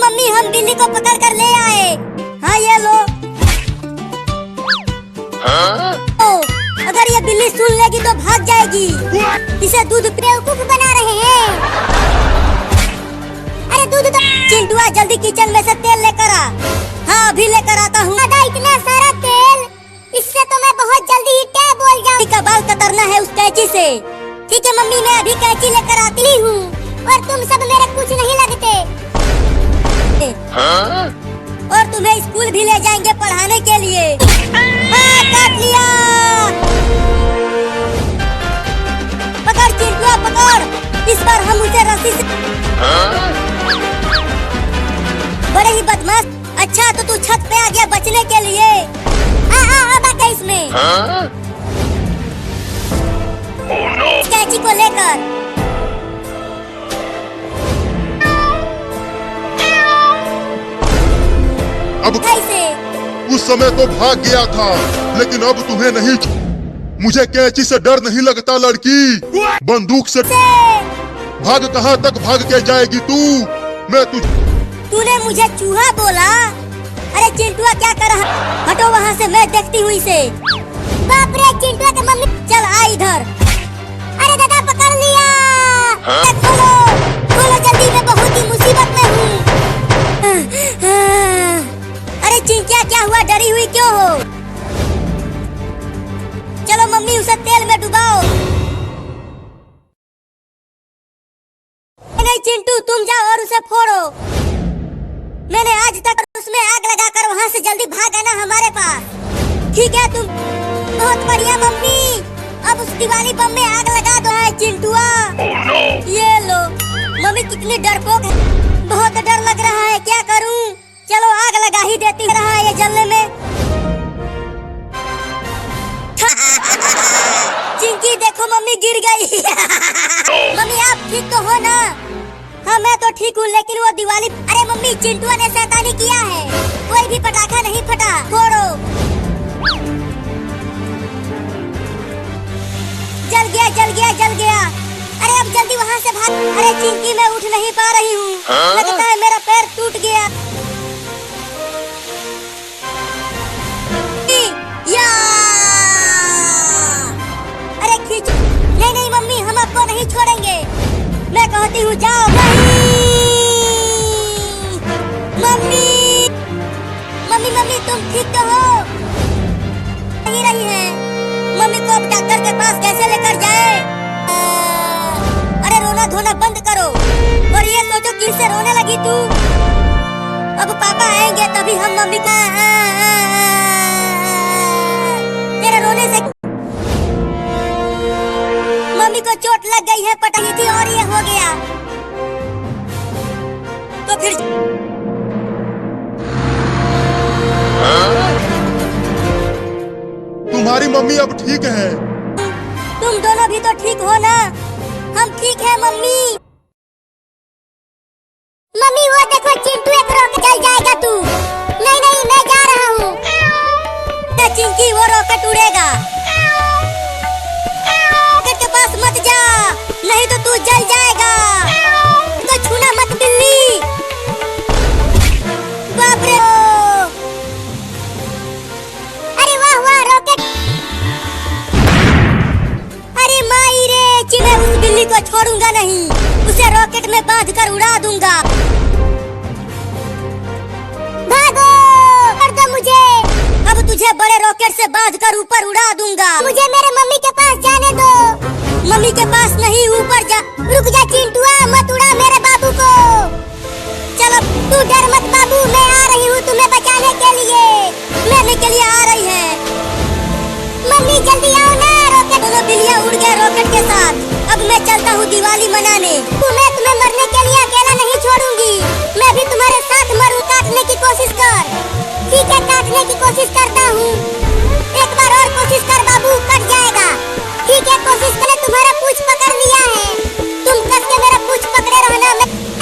Mummy हम बिल्ली को पकड़ कर ले आए। हाँ ये लो। अगर ये बिल्ली सुन लेगी तो भाग जाएगी। इसे दूध बेवकूफ बना रहे हैं। अरे दूध तो चिंटुआ जल्दी किचन में से तेल लेकर आ। हाँ अभी लेकर आता हूँ। इतना सारा तेल, इससे तो मैं बहुत जल्दी ही क्या बोल जाऊँ। का बाल कतरना है उस कैंची से। ठीक है मम्मी मैं अभी कैंची लेकर आती हूँ। और तुम सब मेरे कुछ नहीं लगते। और तुम्हें स्कूल भी ले जाएंगे पढ़ाने के लिए। हाँ काट लिया। पकड़ चिंटुआ पकड़। इस बार हम उसे रस्सी से। बड़े ही बदमाश। अच्छा तो तू छत पे आ गया बचने के लिए। आ इसमें। कैंची को लेकर। अब उस समय तो भाग गया था, लेकिन अब तुम्हें नहीं। मुझे कैंची से डर नहीं लगता लड़की। बंदूक से भाग कहाँ तक भाग के जाएगी तू? मैं तूने मुझे चूहा बोला? अरे चिंटुआ क्या कर रहा? हटो वहाँ से, मैं देखती हूँ इसे। बाप रे चिंटुआ की मम्मी। चल आ इधर। अरे दादा पकड़ लिया। खोलो खोलो जल्दी, मैं बहुत ही मुसीबत में हूँ। अरे चिंकिया क्या हुआ, डरी हुई क्यों हो? चलो मम्मी उसे तेल में डुबाओ। नहीं चिंटू तुम जाओ और उसे फोड़ो। मैंने आज तक उसमें आग लगाकर वहाँ से जल्दी भाग आना हमारे पास। ठीक है तुम। बहुत बढ़िया मम्मी। अब उस दिवाली बम में आग लगा दो है चिंटुआ। ये लो। मम्मी कितनी डरपोक है। बहुत डर लग रहा है, क्या करूं? चलो आग लगा ही देती रहा है ये जलने में। चिंकी देखो मम्मी गिर गई। मम्मी आप ठीक तो हो ना? हाँ मैं तो ठीक हूँ, लेकिन वो दिवाली। अरे मम्मी चिंटुआ ने शैतानी किया है। कोई भी पटाखा नहीं फटा। फोड़ो। जल गया जल गया जल गया। अरे अब जल्दी वहाँ से भाग। अरे चिंकी मैं उठ नहीं पा रही हूँ। लगता है मेरा पैर टूट गया। या! अरे खींच। नहीं नहीं मम्मी हम आपको नहीं छोड़ेंगे। मैं कहती हूँ जाओ। नहीं मम्मी। मम्मी मम्मी तुम ठीक तो हो? नहीं रही है। मम्मी को अब डॉक्टर के पास कैसे लेकर जाए? अरे रोना धोना बंद करो। और ये सोचो किससे रोने लगी तू? अब पापा आएंगे तभी हम मम्मी को। तेरे रोने से मम्मी को चोट लग गई है, पटाई थी और ये हो गया। तो फिर तुम्हारी मम्मी अब ठीक है? तुम दोनों भी तो ठीक हो ना? हम ठीक है मम्मी। मम्मी वो देखो चिंटू एक रॉकेट चल जाएगा तू। नहीं नहीं मैं जा रहा हूँ। चिंकी वो रॉकेट उड़ेगा। रॉकेट के पास मत जा, नहीं तो तू जल जाएगा। तो छूना मत बिल्ली। बाप रे। अरे वाह वाह रॉकेट। अरे माई रे मैं उस बिल्ली को छोड़ूंगा नहीं। उसे रॉकेट में बांधकर उड़ा दूंगा। भागो कर दो मुझे। अब तुझे बड़े रॉकेट से बांधकर ऊपर उड़ा दूंगा। मुझे मेरे मम्मी के पास जाने दो। मम्मी के पास नहीं, ऊपर जा। रुक जा चिंटुआ, मत उड़ा मेरे बाबू को। चलो तू डर मत बाबू, मैं आ रही हूँ तुम्हें बचाने के लिए। लेने के लिए आ रही है। मम्मी जल्दी आओ ना। रॉकेट दोनों बिल्लियाँ उड़ गए रॉकेट के साथ। अब मैं चलता हूँ दिवाली मनाने। तुम्हें मरने के लिए अकेला नहीं छोड़ूंगी। मैं भी तुम्हारे साथ मरूं। काटने की कोशिश कर। ठीक है काटने की कोशिश करता हूँ। एक बार और कोशिश कर बाबू, कट जाएगा। ठीक है कोशिश कर। तुम्हारा पूंछ पकड़ लिया है। तुम कस के मेरा पूंछ पकड़े रहना।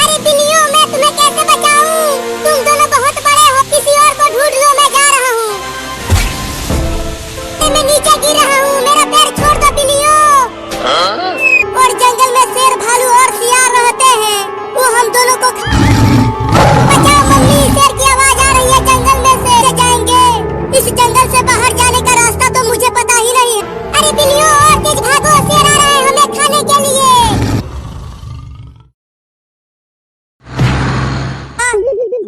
अरे बिल्लियों मैं तुम्हें कैसे बचाऊं? तुम दोनों बहुत बड़े हो। किसी और को ढूंढ लो, मैं जा रहा हूँ। मैं नीचे गिर रहा हूँ, मेरा पैर छोड़ दो बिल्लियों। और जंगल में शेर भालू और शियार रहते हैं, वो हम दोनों को बचाओ।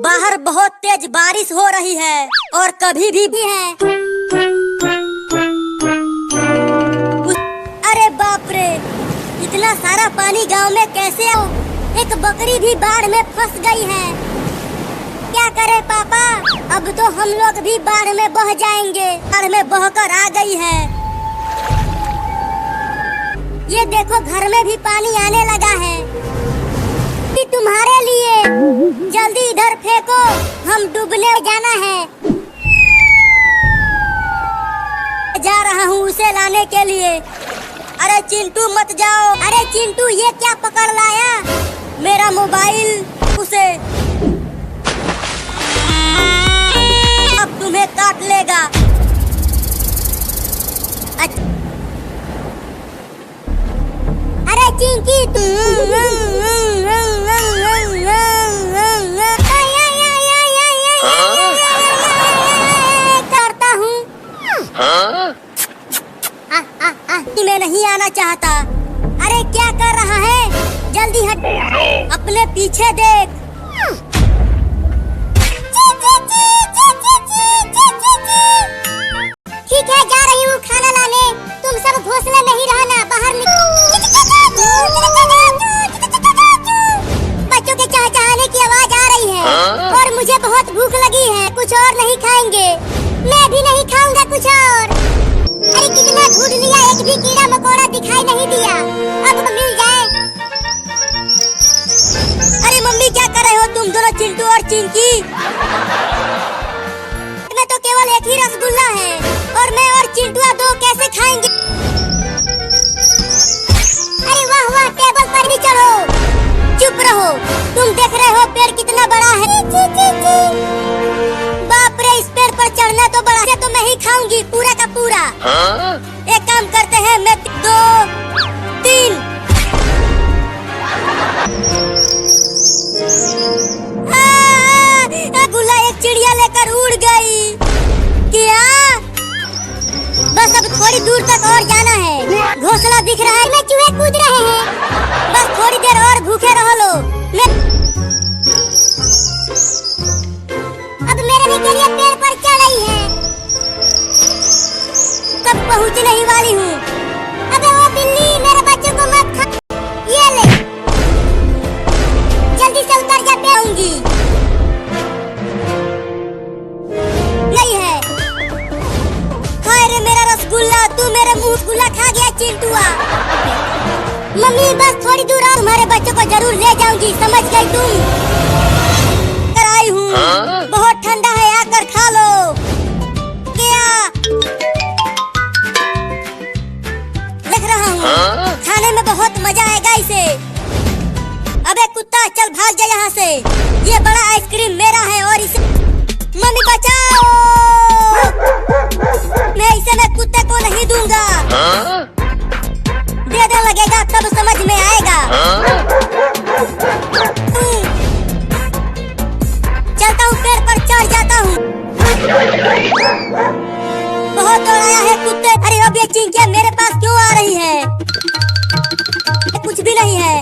बाहर बहुत तेज बारिश हो रही है और कभी भी है। अरे बाप रे, इतना सारा पानी गांव में कैसे आओ? एक बकरी भी बाढ़ में फंस गई है। क्या करे पापा, अब तो हम लोग भी बाढ़ में बह जाएंगे। बाढ़ में बहकर आ गई है। ये देखो घर में भी पानी आने लगा है। तुम्हारे लिए जल्दी इधर फेंको, हम डूबने जाना है। जा रहा हूँ उसे लाने के लिए। अरे चिंटू मत जाओ। अरे चिंटू ये क्या पकड़ लाया? मेरा मोबाइल। उसे अब तुम्हें काट लेगा। अरे चिंकी करता हूँ। मैं नहीं आना चाहता। अरे क्या कर रहा है? जल्दी हट। अपने पीछे देख। ठीक है, जा रही हूँ खाना लाने। तुम सब घोंसले में ही रहना, बाहर बच्चों के चहचहाने की आवाज आ रही है और मुझे बहुत भूख लगी है। कुछ और नहीं खाएंगे? मैं भी नहीं खाऊंगा कुछ और। अरे कितना ढूंढ लिया, एक भी कीड़ा मकोड़ा दिखाई नहीं दिया। अब मिल जाए। अरे मम्मी क्या कर रहे हो तुम दोनों, चिंटू और चिंकी? मैं तो केवल एक ही रसगुल्ला है और मैं और चिंटुआ दो कैसे खाएंगे? अरे वाह वाह, टेबल पर भी चढ़ो। चुप रहो, तुम देख रहे हो पेड़ कितना बड़ा है। बाप रे, इस पेड़ पर चढ़ना तो बड़ा है। तो मैं ही खाऊंगी पूरा का पूरा। एक काम करते हैं, मैं 2 3 गुल्ला एक चिड़िया लेकर उड़ गई। क्या? बस अब थोड़ी दूर तक और जाना है। घोंसला दिख रहा है, मैं चूहे कूद रहे हैं। बस थोड़ी देर और भूखे रह लो। मैं अब मेरे के लिए पेड़ पर चढ़ रही है। कब पहुंचने ही वाली हूँ। अबे वो बिल्ली, मेरे बच्चों को मत खा। ये ले, जल्दी से उतर जा, पेऊंगी। नहीं है। हाय रे मेरा रसगुल्ला, तू मेरे मुंह गुल्ला खा गया चिंटुआ। मम्मी बस थोड़ी दूर और तुम्हारे बच्चों को जरूर ले जाऊंगी, समझ गई तुम? कर आई हूँ। बहुत ठंडा है, आकर खा लो। क्या लिख रहा हूँ? खाने में बहुत मजा आएगा इसे। अबे कुत्ता, चल भाग जा यहाँ से। ये बड़ा आइसक्रीम मेरा है और इसे मम्मी बचाओ। मैं कुत्ते को नहीं दूंगा। देने लगेगा तब समझ में आएगा। चलता हूँ, पेड़ पर चढ़ जाता हूँ। बहुत दौड़ाया है कुत्ते। अरे अब ये चिंकियाँ मेरे पास क्यों आ रही है? कुछ भी नहीं है।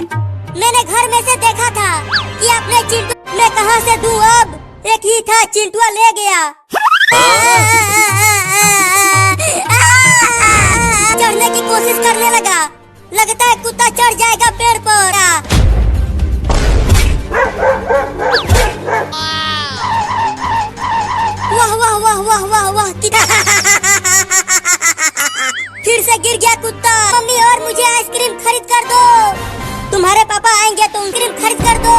मैंने घर में से देखा था कि आपने चिंटू, मैं कहाँ से दूं अब? एक ही था, चिंटुआ ले गया। चढ़ने की कोशिश करने लगा। लगता है कुत्ता चढ़ जाएगा पेड़ पर। वाह वाह वाह वाह वाह वाह, फिर से गिर गया कुत्ता। मम्मी और मुझे आइसक्रीम खरीद कर दो। तुम्हारे पापा आएंगे तो आइसक्रीम खरीद कर दो।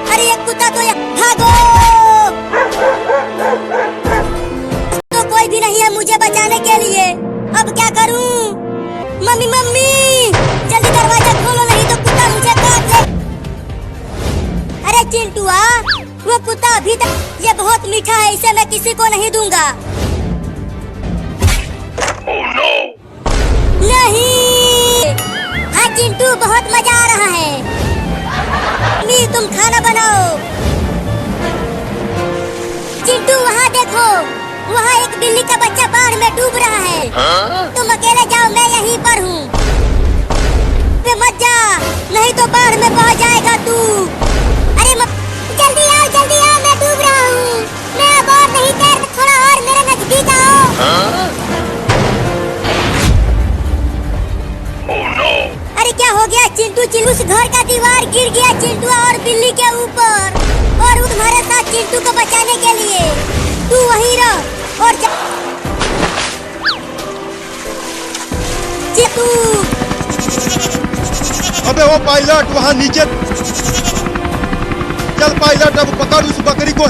अरे एक कुत्ता तो भागो। तो कोई भी नहीं है मुझे बचाने के लिए। अब क्या करूं? मम्मी मम्मी जल्दी दरवाजा खोलो, नहीं तो कुत्ता मुझे काट ले। अरे चिंटुआ, वो कुत्ता अभी तक, ये बहुत मीठा है, इसे मैं किसी को नहीं दूंगा। नहीं। हाँ चिंटू, बहुत मजा आ रहा है। मम्मी तुम खाना बनाओ। चिंटू वहाँ देखो, वहाँ एक बिल्ली का बच्चा बाढ़ में डूब रहा है। तुम अकेले जाओ, मैं यहीं पर हूँ। मत नहीं तो बाढ़ में बह जाएगा तू। अरे जल्दी आओ, मैं डूब रहा हूँ। मैं अब और नहीं तैर, थोड़ा और मेरे नजदीक आओ। अरे क्या हो गया चिंटू? उस घर का दीवार गिर गया चिंटू और बिल्ली के ऊपर, और तुम्हारे साथ चिंटू को बचाने के लिए तू वहीं रह और चिंटू। अबे वो पायलट वहाँ नीचे चल। पायलट अब पकड़ उस बकरी को।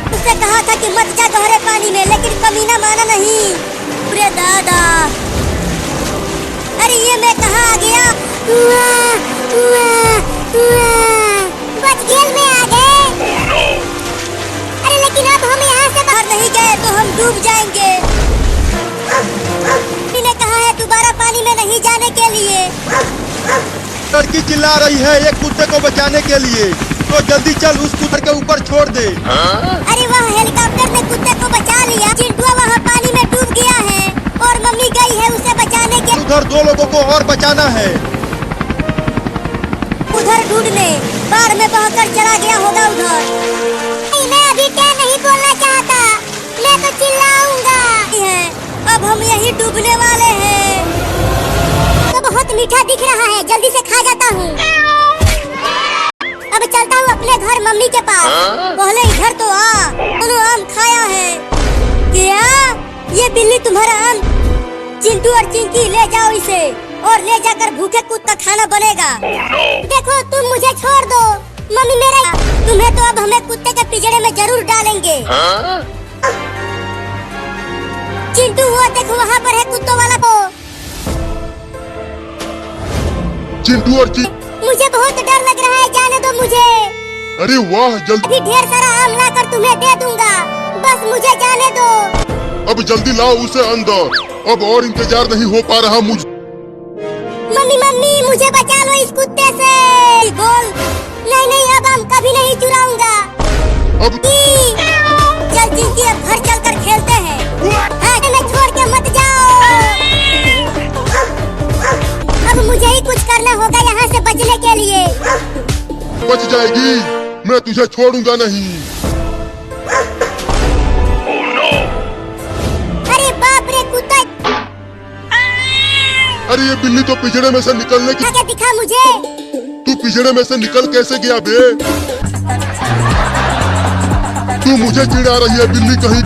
उससे कहा था कि मत जा गहरे पानी में, लेकिन कमीना माना नहीं। अरे दादा, अरे ये मैं कहाँ आ गया? बच गेल में आ गए। अरे लेकिन अब हम यहाँ से बाहर नहीं गए तो हम डूब जाएंगे। मैंने कहा है दोबारा पानी में नहीं जाने के लिए। लड़की चिल्ला रही है एक कुत्ते को बचाने के लिए, तो जल्दी चल उस कुत्ते के ऊपर छोड़ दे। अरे वह हेलीकॉप्टर ने कुत्ते को बचा लिया। चिंटू वहाँ पानी में डूब गया है और मम्मी गई है उसे बचाने के। उधर 2 लोगों को और बचाना है। उधर ढूंढने, बाढ़ में बहकर चला गया होगा उधर। मैं अभी क्या नहीं बोलना चाहता, मैं तो चिल्लाऊंगा। अब हम यही डूबने वाले हैं। तो बहुत मीठा दिख रहा है, जल्दी से खा जाता हूँ। अब चलता हूँ अपने घर मम्मी के पास। पहले इधर तो आ, दोनों आम खाया है। क्या ये बिल्ली तुम्हारा आम? चिंटू और चिंकी ले जाओ इसे, और ले जाकर भूखे कुत्ता खाना बनेगा। देखो तुम मुझे छोड़ दो मम्मी, मेरा तुम्हें तो अब हमें कुत्ते के पिंजरे में जरूर डालेंगे। चिंटू वो देखो वहाँ पर है कुत्तों वाला को। चिंटू और मुझे बहुत डर लग रहा है, जाने दो मुझे। अरे वाह, जल्दी अभी ढेर सारा आम लाकर तुम्हें दे दूंगा, बस मुझे जाने दो। अब जल्दी लाओ उसे अंदर, अब और इंतजार नहीं हो पा रहा मुझे। मम्मी मुझे बचा लो इस कुत्ते से। बोल नहीं, अब आम कभी नहीं चुराऊंगा। अब चल चिंकी, अब घर चलकर खेलते हैं। हाँ, मैं छोड़ के मत जाओ। अब मुझे ही कुछ करना होगा यहाँ से बचने के लिए। बच जाएगी, मैं तुझे छोड़ूंगा नहीं। अरे बाप रे कुत्ता! अरे ये बिल्ली तो पिंजरे में से निकलने की। आगे दिखा मुझे। तू पिंजरे में से निकल कैसे गया बे? तू मुझे चिढ़ा रही है बिल्ली कहीं।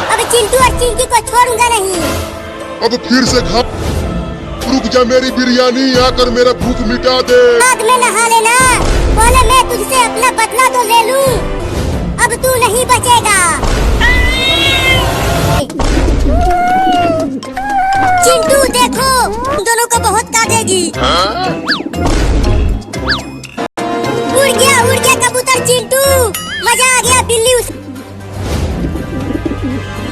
अब चिंटू और चिंकी को छोड़ूंगा नहीं। अब फिर से घा। रुक जा मेरी बिरयानी, आकर मेरा भूख मिटा दे। बाद में नहा लेना, पहले मैं तुझसे अपना बदला तो ले लूं। अब तू नहीं बचेगा। चिंटू देखो, दोनों को बहुत काटेगी। उड़ गया कबूतर चिंटू, मजा आ गया। बिल्ली उस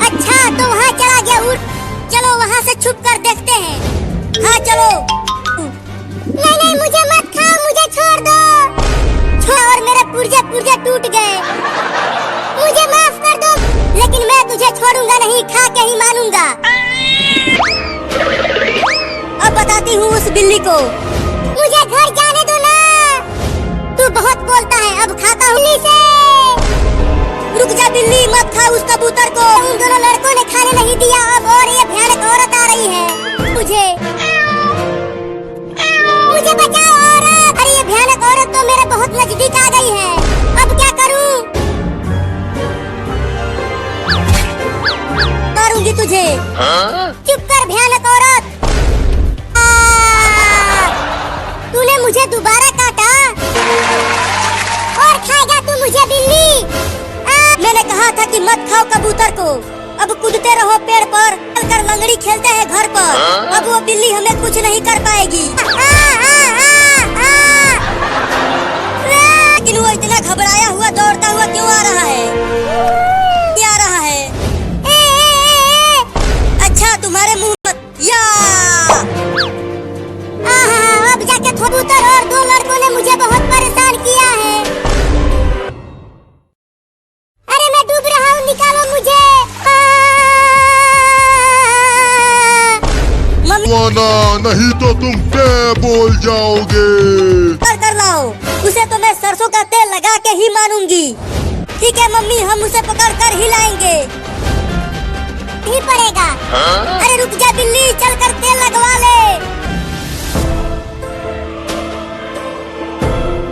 अच्छा तो वहाँ चला गया। उड़ चलो वहाँ से छुप कर देखते हैं। हाँ चलो। नहीं मुझे मत खाओ, मुझे छोड़ दो। और मेरे पुर्जे टूट गए। मुझे माफ कर दो, लेकिन मैं तुझे छोड़ूंगा नहीं, खा के ही मानूंगा। अब बताती हूँ उस बिल्ली को। मुझे घर जाने दो ना। तू बहुत बोलता है, अब खाता हूँ बिल्ली से। रुक जा बिल्ली, मत खा उस कबूतर को। उन दोनों लड़कों ने खाने नहीं दिया अब, और ये भयानक औरत आ रही है। मुझे बचाओ औरत। अरे ये भयानक औरत तो मेरे बहुत नजदीक आ गई है, अब क्या करूं? मारूंगी तुझे। चुप कर भयानक औरत। तूने मुझे दोबारा काटा और खाएगा तू मुझे बिल्ली। मैंने कहा था कि मत खाओ कबूतर को। अब कूदते रहो पेड़ पर, चलकर लंगड़ी खेलते हैं घर पर। अब वो बिल्ली हमें कुछ नहीं कर पाएगी। लेकिन वो इतना घबराया हुआ दौड़ता हुआ क्यों आ रहा है? क्या आ रहा है? अच्छा तुम्हारे मुंह पर या। अब जाके कबूतर और 2 लड़कों ने मुझे बहुत परेशान किया है। अरे मैं डूब रहा हूँ, निकालो मुझे। करना, नहीं तो तुम क्या बोल जाओगे। कर लाओ उसे, तो मैं सरसों का तेल लगा के ही मानूंगी। ठीक है मम्मी, हम उसे पकड़ कर ही लाएंगे। ही पड़ेगा। अरे रुक जा बिल्ली, चल कर तेल लगवा ले।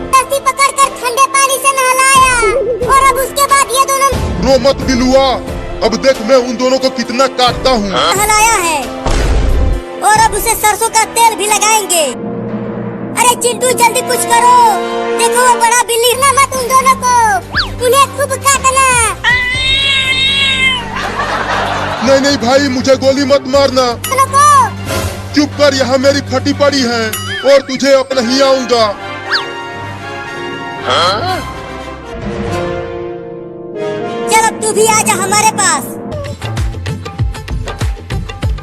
रस्सी पकड़ कर ठंडे पानी से नहलाया और अब उसके बाद ये दोनों रो मत बिलुआ, अब देख मैं उन दोनों को कितना काटता हूँ। नहलाया है और अब उसे सरसों का तेल भी लगाएंगे। अरे चिंटू जल्दी कुछ करो, देखो वो बड़ा बिल्ली ना मत उन दोनों को, उन्हें खूब काटना। नहीं नहीं भाई, मुझे गोली मत मारना। दोनों को चुप कर, यहाँ मेरी फटी पड़ी है और तुझे अब नहीं आऊंगा। चल अब तू भी आजा हमारे पास।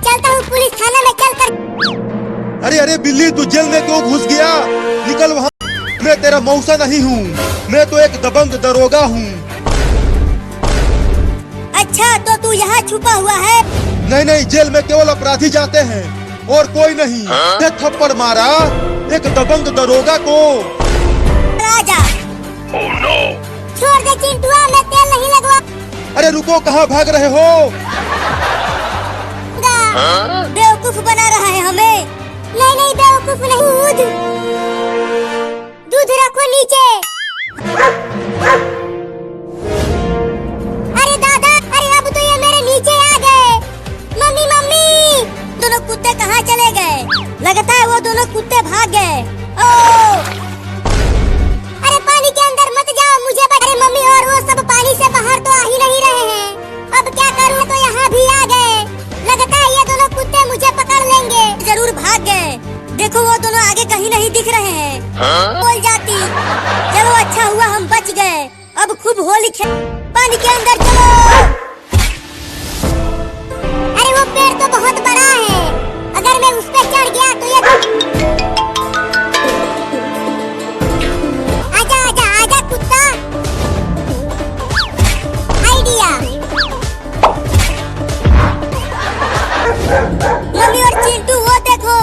चलता हूँ पुलिस थाने में, चल कर। अरे अरे बिल्ली, तू जेल में क्यों घुस गया? निकल वहाँ। मैं तेरा मौसा नहीं हूँ, मैं तो एक दबंग दरोगा हूँ। अच्छा तो तू यहाँ छुपा हुआ है? नहीं नहीं, जेल में केवल अपराधी जाते हैं और कोई नहीं। ये थप्पड़ मारा एक दबंग दरोगा को। आजा। छोड़ दे चिंटुआ, मैं तेल नहीं लगवा। अरे रुको, कहाँ भाग रहे हो? बेवकूफ बना रहा है हमें। नहीं नहीं बेवकूफ नहीं, दूध रखो नीचे। अरे दादा, अरे अब तो ये मेरे नीचे आ गए। मम्मी मम्मी, दोनों कुत्ते कहाँ चले गए? लगता है वो दोनों कुत्ते भाग गए। ओ अरे पानी के अंदर मत जाओ, मुझे अरे मम्मी और वो सब पानी से बाहर तो आ ही नहीं रहे हैं। अब क्या करूँ, तो यहाँ भी आ गए। लगता है ये दोनों कुत्ते मुझे पकड़ लेंगे। जरूर भाग गए, देखो वो दोनों आगे कहीं नहीं दिख रहे हैं। बोल जाती, चलो अच्छा हुआ हम बच गए। अब खूब होली खेल, पानी के अंदर चलो। अरे वो पेड़ तो बहुत बड़ा है, अगर मैं उस पे चढ़ गया तो ये आजा आजा आजा कुत्ता। आइडिया। मम्मी और चिंटू वो देखो,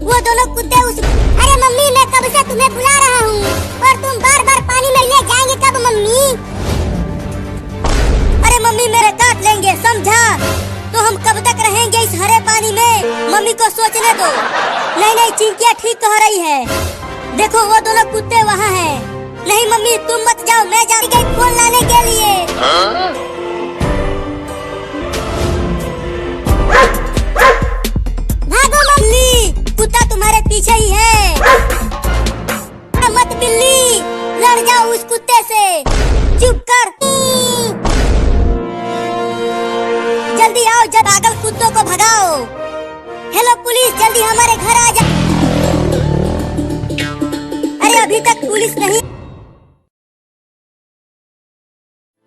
वो दोनों कुत्ते उस। अरे मम्मी मैं कब से तुम्हें बुला रहा हूँ और तुम बार बार पानी में ले जाएंगे कब मम्मी? अरे मम्मी मेरे काट लेंगे, समझा? तो हम कब तक रहेंगे इस हरे पानी में? मम्मी को सोचने दो। नहीं नहीं चिंकिया ठीक कह रही है, देखो वो दोनों कुत्ते वहाँ हैं। नहीं मम्मी तुम मत जाओ, मैं जा रही हूँ फोन लाने के लिए। भागो बिल्ली, कुत्ता तुम्हारे पीछे ही है। मत बिल्ली, लड़ जाओ उस कुत्ते से। चुप कर। जल्दी आओ, जब पागल कुत्तों को भगाओ। हेलो पुलिस, जल्दी हमारे घर आ जा। अरे अभी तक पुलिस नहीं।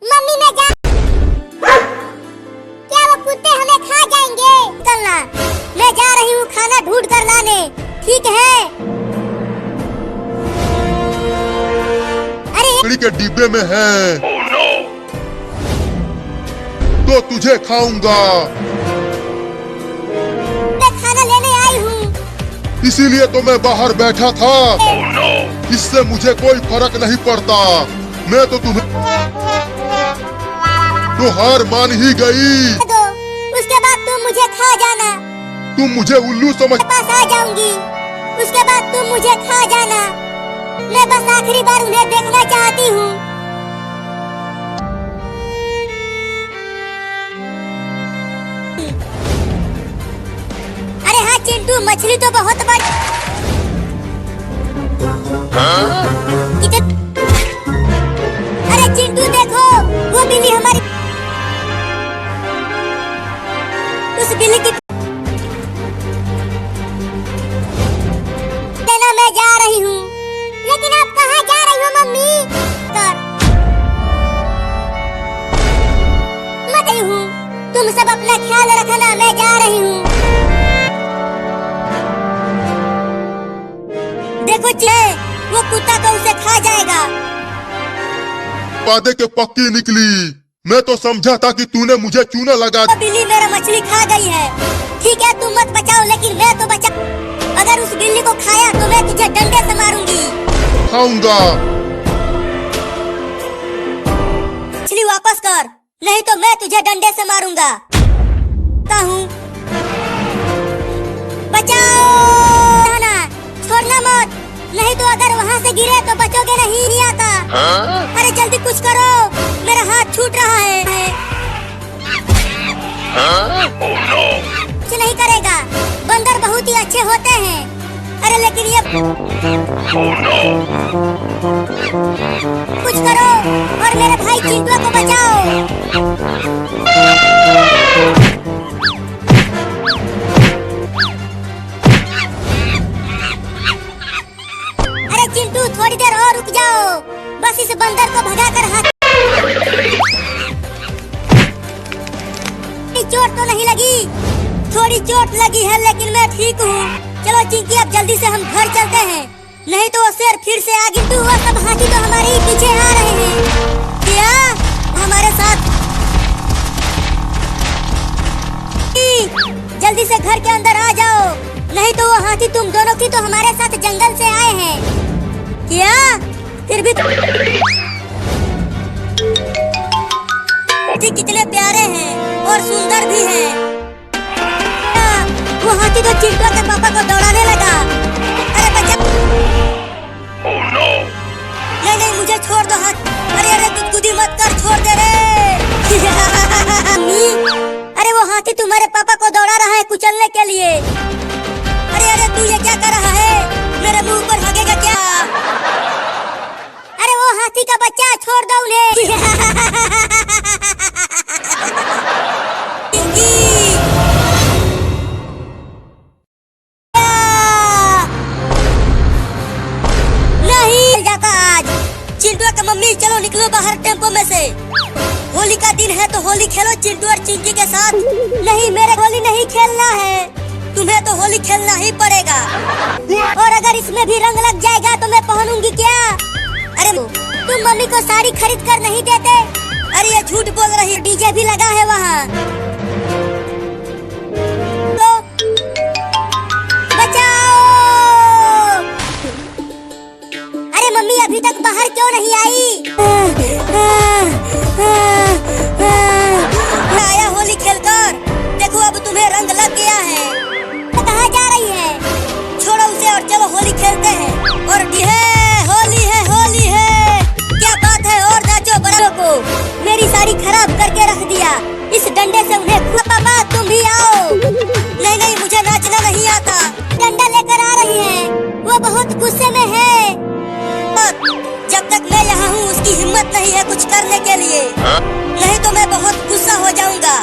मम्मी मैं जा। क्या वो कुत्ते हमें खा जाएंगे? चलना, मैं जा रही हूँ खाना ढूंढ कर लाने, ठीक है? अरे लकड़ी के डिब्बे में है। तो तुझे खाऊंगा। मैं खाना लेने आई हूँ। इसीलिए तो मैं बाहर बैठा था। इससे मुझे कोई फर्क नहीं पड़ता। मैं तो तुम्हें तो हार मान ही गई। दो, उसके बाद तुम मुझे खा जाना। तुम मुझे उल्लू समझ। पास आ जाऊंगी, उसके बाद तुम मुझे खा जाना। मैं बस आखिरी बार उन्हें देखना चाहती हूँ। अरे हाँ चिंटू, मछली तो बहुत बड़ी। अरे चिंटू देखो, वो बिल्ली हमारी, उस बिल्ली की लेना मैं जा रही हूँ। लेकिन आप कहाँ जा रही हो मम्मी? मत ही हूँ, तुम सब अपना ख्याल रखना, मैं जा रही हूँ। देखो चे, वो कुत्ता तो उसे खा जाएगा। वादे के पक्की निकली। मैं तो समझा था कि तूने मुझे चूना लगा। बिल्ली मेरा मछली खा गई है। ठीक है तुम मत बचाओ, लेकिन मैं तो बचा। अगर उस बिल्ली को खाया तो मैं तुझे डंडे से मारूंगी। खाऊंगा। मछली वापस कर, नहीं तो मैं तुझे डंडे से मारूंगा। हूँ बचाओ, ना छोड़ना मत, नहीं तो अगर वहाँ से गिरे तो बचोगे नहीं आता। अरे जल्दी कुछ करो, मेरा हाथ छूट रहा है। कुछ नहीं करेगा, बंदर बहुत ही अच्छे होते हैं। अरे लेकिन ये कुछ करो और मेरे भाई चिंटुआ को बचाओ। अरे चिंटू थोड़ी देर और रुक जाओ, बस इस बंदर को भगाकर हाथ। चोट तो नहीं लगी? थोड़ी चोट लगी है लेकिन मैं ठीक हूँ। चलो चिंकी अब जल्दी से हम घर चलते हैं, नहीं तो वो शेर फिर से आ गिट्टू वो सब हाथी तो हमारे ही पीछे आ रहे हैं। क्या हमारे साथ? जल्दी से घर के अंदर आ जाओ, नहीं तो वो हाथी तुम दोनों की तो हमारे साथ जंगल से आए हैं। क्या फिर भी कितने प्यारे हैं और सुंदर भी हैं। वो हाथी तो चिंटुआ के पापा को दौड़ाने लगा। अरे बच्चा, नहीं मुझे छोड़ दो हाथ। अरे गुदगुदी मत कर, छोड़ दे रे। अरे वो हाथी तुम्हारे पापा को दौड़ा रहा है कुचलने के लिए। अरे तू ये क्या कर रहा है? मेरे मुंह पर भागेगा क्या? अरे वो हाथी का बच्चा, छोड़ दो उन्हें। मम्मी चलो निकलो बाहर टेम्पो में से। होली का दिन है तो होली खेलो चिंटू और चिंकी के साथ। नहीं मेरे होली नहीं खेलना है, तुम्हें तो होली खेलना ही पड़ेगा। और अगर इसमें भी रंग लग जाएगा तो मैं पहनूंगी क्या? अरे तुम मम्मी को साड़ी खरीद कर नहीं देते? अरे ये झूठ बोल रही है, डीजे भी लगा है वहाँ। तो बचाओ। अरे मम्मी अभी तक बाहर क्यों नहीं आई? आया होली खेलकर, देखो अब तुम्हें रंग लग गया है। कहाँ जा रही है? छोड़ो उसे और चलो होली खेलते हैं। और होली है होली है, क्या बात है। और नाचो बड़ों को, मेरी साड़ी खराब करके रख दिया। इस डंडे से उन्हें पापा तुम भी आओ। नहीं मुझे नाचना नहीं आता। डंडा लेकर आ रही है, वो बहुत गुस्से में है। जब तक मैं यहाँ हूँ उसकी हिम्मत नहीं है कुछ करने के लिए, नहीं तो मैं बहुत गुस्सा हो जाऊंगा।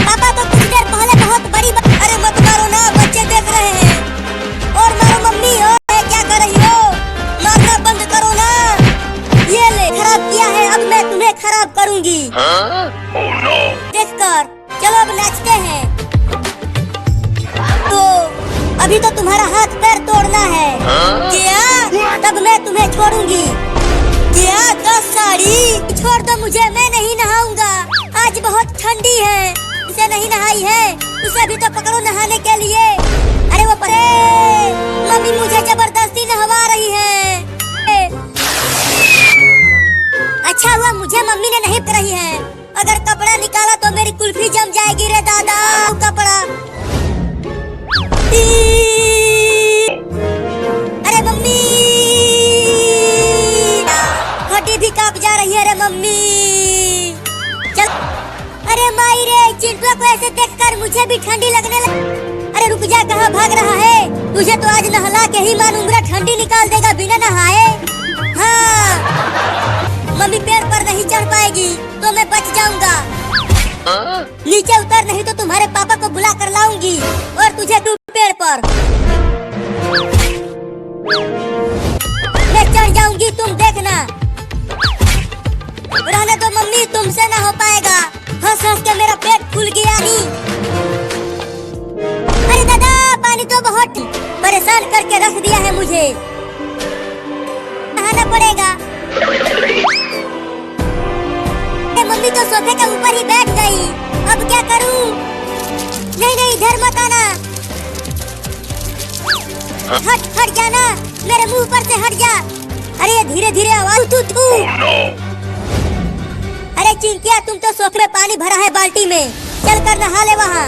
पापा तो कुछ देर पहले बहुत बड़ी अरे मत मारो ना, बच्चे देख रहे हैं। और मारो मम्मी, और क्या कर रही हो? मारना बंद करो ना। ये ले, खराब किया है, अब मैं तुम्हें खराब करूंगी। देखकर चलो अब नाचते हैं। अभी तो तुम्हारा हाथ पैर तोड़ना है। क्या? तब मैं तुम्हें छोड़ूंगी। क्या? 10 साड़ी छोड़ दो मुझे, मैं नहीं नहाऊंगा। आज बहुत ठंडी है, इसे नहीं नहाई है, उसे भी तो पकड़ो नहाने के लिए। अरे वो परे, मम्मी मुझे जबरदस्ती नहवा रही है। अच्छा हुआ मुझे मम्मी ने नहीं पकड़ी है, अगर कपड़ा निकाला तो मेरी कुल्फी जम जाएगी रे दादा। कपड़ा अरे मम्मी, हड्डी भी कांप जा रही है रे मम्मी। चल, अरे माई रे, चिंटुआ को ऐसे देखकर मुझे भी ठंडी लगने लगी। अरे रुक जा, कहाँ भाग रहा है? तुझे तो आज नहला के ही मानूंगा, ठंडी निकाल देगा बिना नहाए। हाँ मम्मी पेड़ पर नहीं चढ़ पाएगी तो मैं बच जाऊंगा। नीचे उतर, नहीं तो तुम्हारे पापा को बुला कर लाऊंगी और तुझे पेड़ पर मैं चढ़ जाऊंगी, तुम देखना। रहने दो मम्मी, तुमसे ना हो पाएगा। हंस हंस के मेरा पेट फूल गया नहीं। अरे दादा, पानी तो बहुत परेशान करके रख दिया है मुझे, नहाना पड़ेगा। मम्मी तो सोफे के ऊपर ही बैठ गई। अब क्या करूं? नहीं नहीं, इधर मत आना। हट जाना, मेरे मुंह पर से हट जा। अरे धीरे धीरे आवाज तू। अरे चिंकिया, तुम तो सोफे में पानी भरा है बाल्टी में, चल कर नहा ले वहाँ।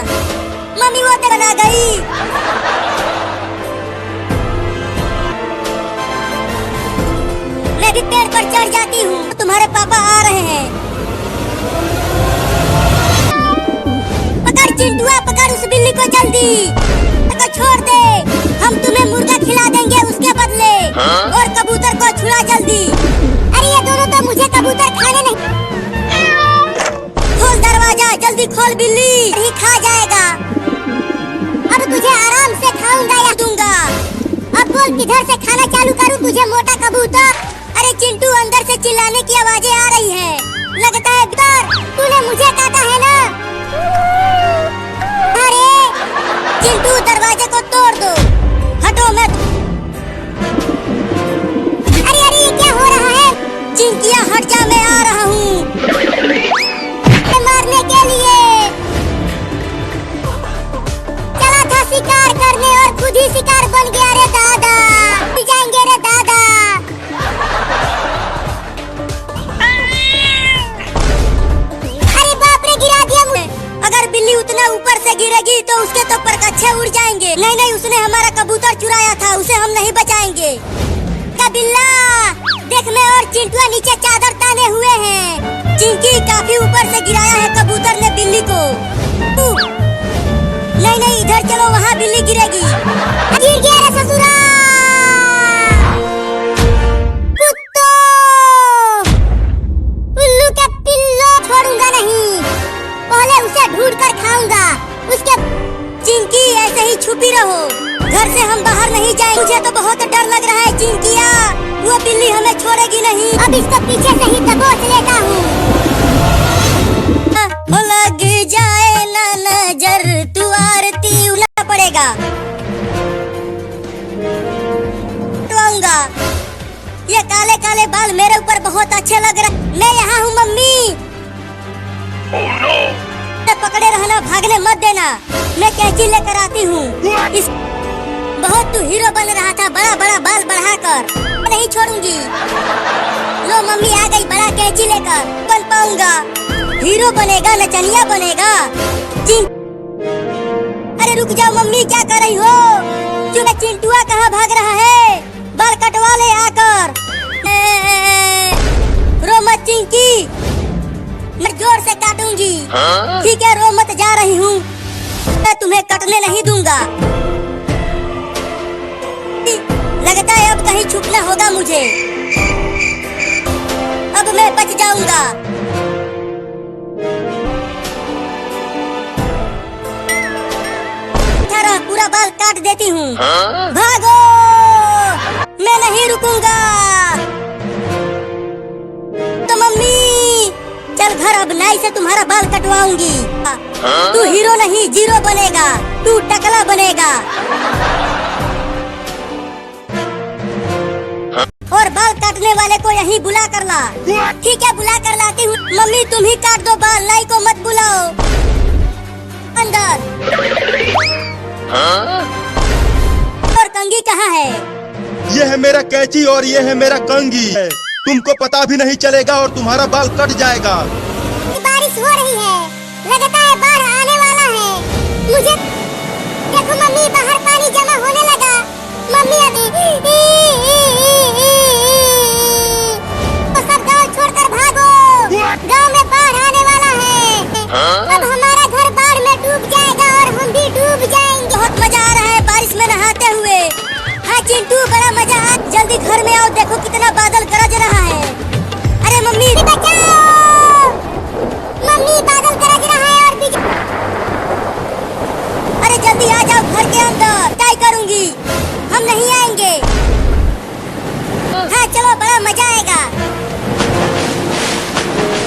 मम्मी वो तो बना गई। मैं भी पेड़ पर चढ़ जाती हूँ, तुम्हारे पापा आ रहे हैं। पकड़ चिंटुआ, पकड़ उस बिल्ली को जल्दी। को छोड़ दे, हम तुम्हें मुर्गा खिला देंगे उसके बदले। और कबूतर को छुड़ा जल्दी। अरे ये दोनों तो मुझे कबूतर खाने नहीं। खोल दरवाजा, जल्दी खोल, बिल्ली नहीं खा जाएगा। अब तुझे आराम से खाऊंगा या दूंगा। अब बोल किधर से खाना चालू करूं तुझे, मोटा कबूतर? अरे चिंटू, अंदर से चिल्लाने की आवाजें आ रही हैं। लगता है बेकार तूने मुझे काटा है ना? अरे चिंटू, दरवाजे को तोड़ दो। हटो मत। अरे ये क्या हो रहा है? चिंकिया हट जा, मैं आ रहा हूँ मारने के लिए। चला था शिकार करने और खुद ही शिकार बन गया। रे दादा, जाएंगे रे दादा। अरे बाप रे, गिरा दिया मुझे। अगर बिल्ली उतना ऊपर से गिरेगी तो उसके तो परकच्छे उड़ जाएंगे। नहीं नहीं, उसने हमारा कबूतर चुराया था, उसे हम नहीं बचाएंगे। बिल्ला देख, मैं और चिंटुआ नीचे चादर ताने हुए हैं। चिंकी काफी ऊपर से गिराया है कबूतर ने बिल्ली को। नहीं नहीं, इधर चलो, वहाँ बिल्ली गिरेगी। गिर गया रे ससुरा। कुत्तो, उल्लू के पिल्लो, छोड़ूंगा नहीं, पहले उसे ढूंढ कर खाऊंगा। उसके चिंकी ऐसे ही छुपी रहो, घर से हम बाहर नहीं जाएंगे। मुझे तो बहुत डर लग रहा है चिंकिया, वो बिल्ली हमें छोड़ेगी नहीं। अब इसको पीछे से ही दबोच लेता हूँ। लग जाए ना नजर, तू आरती उला पड़ेगा। ये काले काले बाल मेरे ऊपर बहुत अच्छे लग रहे। मैं यहाँ हूँ मम्मी। पकड़े रहना, भागने मत देना, मैं कैंची लेकर आती हूँ। बहुत तू हीरो बन रहा था, बड़ा बड़ा बाल बढ़ाकर। नहीं छोड़ूंगी। लो मम्मी आ गई बड़ा कैंची लेकर। बन पाऊंगा, हीरो बनेगा, नचनिया बनेगा। अरे रुक जाओ मम्मी, क्या कर रही हो? क्यों? चिंटुआ कहाँ भाग रहा है? बाल कटवा ले आकर। रो मत चिंकी, मैं जोर से काटूंगी। ठीक है, रो मत, जा रही हूँ। मैं तुम्हें कटने नहीं दूंगा। लगता है अब कहीं छुपना होगा मुझे। अब मैं बच जाऊंगा। पूरा बाल काट देती हूँ। भागो, मैं नहीं रुकूंगा। तो मम्मी चल घर, अब नाई से तुम्हारा बाल कटवाऊंगी। तू हीरो नहीं, जीरो बनेगा, तू टकला बनेगा। और बाल काटने वाले को यहीं बुला कर ला। ठीक है, बुला कर लाती हूँ। मम्मी तुम ही काट दो बाल, नाई को मत बुलाओ। अंदर। और कंगी कहाँ है? ये है मेरा कैंची और ये है मेरा कंगी। तुमको पता भी नहीं चलेगा और तुम्हारा बाल कट जाएगा। बारिश हो रही है, लगता है बाढ़ आने वाला है। मुझे देखो मम्मी, बाहर पानी जमा होने लगा। मम्मी अभी तो सब गाँव छोड़कर भागो, गाँव में बाढ़ आने वाला है। अब हमारा घर बाढ़ में डूब जाएगा और हम भी डूब जाएंगे। बहुत मजा आ रहा है बारिश में नहाते हुए। हाँ चिंटू, बड़ा मजा आ। जल्दी घर में आओ, देखो कितना बादल गरज रहा है। अरे मम्मी बचाओ, मम्मी बादल गरज रहा है और अरे जल्दी आ जाओ घर के अंदर, क्या करूंगी, हम नहीं आएंगे। हाँ चलो, बड़ा मजा आएगा।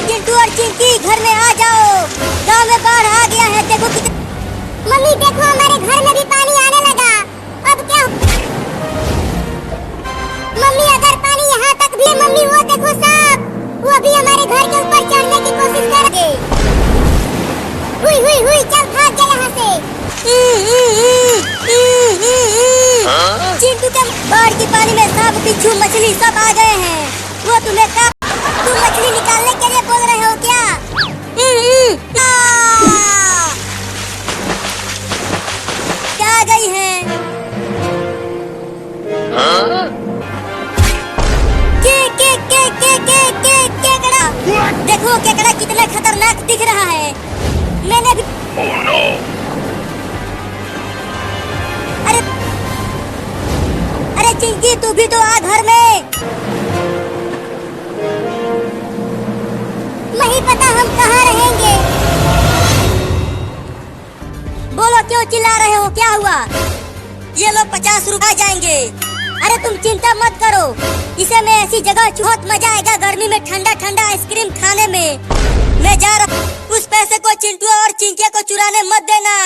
चिंटू और चिंकी घर में आ जाओ, गांव में बाढ़ आ गया है। देखो मम्मी, देखो हमारे घर में भी पानी आने लगा। अब क्या? मम्मी अगर पानी यहाँ तक भी है, मम्मी चिंटू के बाढ़ की पानी में सांप बिच्छू मछली सब आ गए हैं। वो तुम्हें तुम मछली निकालने के लिए बोल रहे हो क्या? क्या आ गई है? केकड़ा। देखो केकड़ा कितना खतरनाक दिख रहा है। मैंने भी अरे चिंकी तू भी तो आ घर में। नहीं पता हम कहाँ रहेंगे। बोलो क्यों चिल्ला रहे हो, क्या हुआ? ये लो 50 रुपए जाएंगे। अरे तुम चिंता मत करो, इसे मैं ऐसी जगह बहुत मजा आएगा गर्मी में ठंडा ठंडा आइसक्रीम खाने में। मैं जा रहा, उस पैसे को चिंटू और चिंकिया को चुराने मत देना।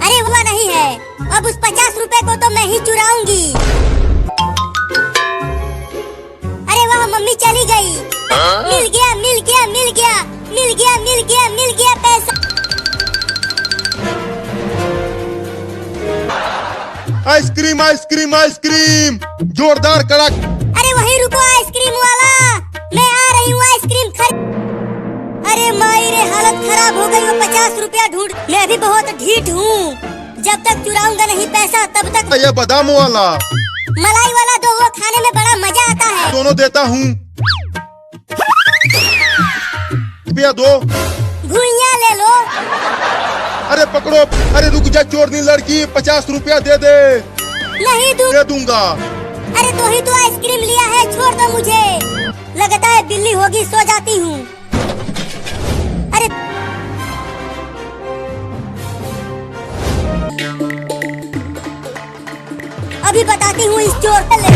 अरे हुआ नहीं है, अब उस 50 रुपए को तो मैं ही चुराऊंगी। अरे वाह मम्मी चली गई। मिल गया मिल गया मिल गया मिल गया मिल गया मिल गया पैसा। आइसक्रीम आइसक्रीम आइसक्रीम, जोरदार कड़क। अरे वहीं रुको आइसक्रीम वाला, मैं आ रही हूँ आइसक्रीम खरीद। अरे माई रे हालत खराब हो गई। वो 50 रुपया ढूंढ, मैं भी बहुत ढीठ हूँ। जब तक चुराऊंगा नहीं पैसा तब तक। ये बादाम वाला मलाई वाला दो, वो खाने में बड़ा मजा आता है। दोनों देता हूँ। रुपया दो। घुइयां ले लो। अरे पकड़ो। अरे रुक जा चोरनी लड़की, 50 रुपया दे दे। नहीं दे दूंगा। अरे तो ही तो आइसक्रीम लिया है, छोड़ दो मुझे। लगता है बिल्ली होगी, सो जाती हूँ। अरे अभी बताती हूँ इस चोर को।